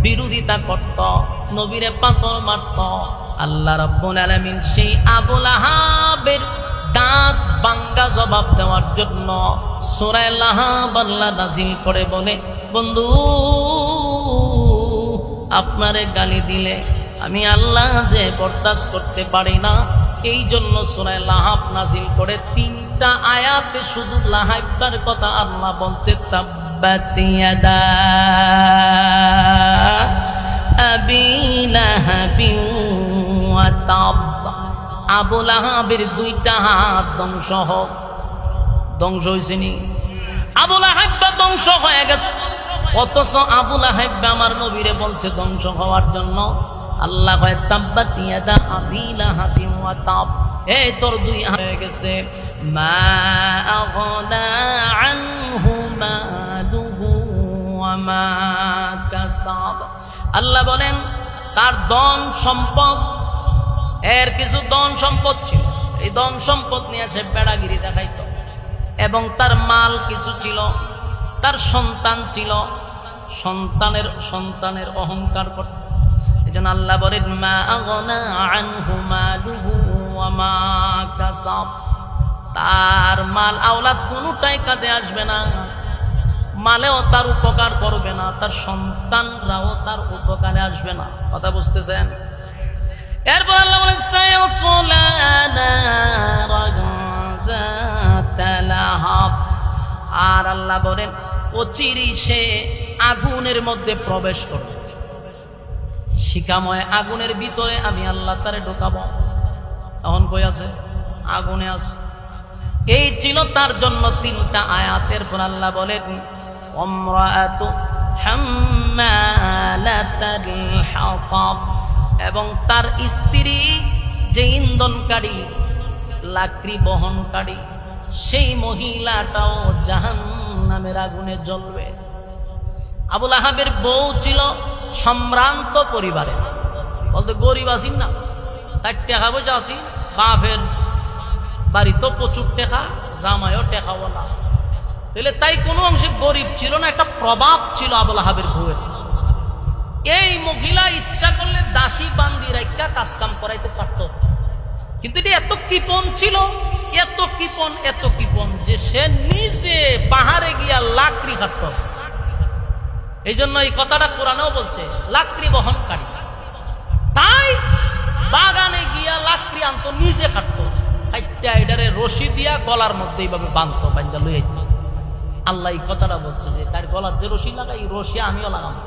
বিরোধিতা করত, নবীরে পাথর মারত। আল্লাহ রাব্বুল আলামিন সেই আবু লাহাবের দাঁত ভাঙ্গা জবাব দেওয়ার জন্য সূরা লাহাব আল্লাহ নাযিল করে বলে, বন্ধু আপনারে গালি দিলে আমি আল্লাহ যে বরদাস্ত করতে পারি না, এই জন্য সূরা লাহাব নাযিল করে 3টা আয়াতে শুধু লাহাববার কথা আল্লাহ বলছে, তাব্বাত ইয়াদা আবি লাহাবিন ওয়া তাব। আবু লাহাবের 2টা হাত ধ্বংস হোক। ধ্বংস হয়েছে নি? আবু লাহাব ধ্বংস হয়ে গেছে, অথচ আবু লাহাব আমার নবীরে বলছে ধ্বংস হওয়ার জন্য। আল্লাহ কয় তাব্বাত ইয়াদা আবি লাহাবিন ওয়া তাব, এই তোর 2 হাত হয়ে গেছে। মা আগনা আনহু মালুহু ওয়া মা কাসাব। আল্লাহ বলেন তার ধন সম্পদ, এর কিছু ধন সম্পদ ছিল, এই ধন সম্পদ নিয়ে সে বেড়াগিরি দেখাইত, এবং তার মাল কিছু ছিল, তার সন্তান ছিল, সন্তানের অহংকার করত। এই জন্য আল্লাহ বলেন মা আগনা আনহু মালুহু ওয়া মা কাসাব, তার মাল আওলাদ কোনটাই কাজে আসবে না, মালেও তার উপকার করবে না, তার সন্তানরাও তার উপকারে আসবে না। কথা বুঝতেছেন? এরপর আল্লাহ বলেন সায়াসলা নারান যাতা লাহাব, আর আল্লাহ বলেন অচিরেই সে আগুনের মধ্যে প্রবেশ করবে, শিখাময় আগুনের ভিতরে আমি আল্লাহ তারে ঢোকাবো। এখন কই আছে? আগুনে আছে। এই ছিল তার জন্য 3টা আয়াত। এরপর আল্লাহ বলেন আমরাতু হাম্মালাতাল হাতাব, এবং তার স্ত্রী যে ইন্ধনকারী, লাকড়ি বহনকারী, সেই মহিলাটাও জাহান্নামের আগুনে জ্বলবে। আবু লাহাবের বউ ছিল সম্ভ্রান্ত পরিবারে, বলতে গরিব আসিন না, 4 টাকা বসে আসি, বাপের বাড়ি তো প্রচুর টাকা, জামাইও টাকাওয়ালা, তাহলে তাই কোনো অংশে গরিব ছিল না, একটা প্রভাব ছিল আবু লাহাবের বউয়ের। এই মহিলা ইচ্ছা করলে দাসী বান্দি রাইকা কাজ কাম করাইতে পারত, কিন্তু এটা এত কৃপণ ছিল, এত কৃপণ যে সে নিজে পাহাড়ে গিয়া লাকড়ি কাটত। এই জন্য এই কথাটা কোরআনেও বলছে লাকড়ি বহনকারী, তাই বাগানে গিয়া লাকড়ি আনতো, নিজে কাটতো, খাইটা এটারে রশি দিয়া গলার মধ্যে এইভাবে বাঁধতো, বান্ধা লইয়া। আল্লাহ এই কথাটা বলছে যে তার গলার যে রশি লাগাই, রশি আমিও লাগাবো।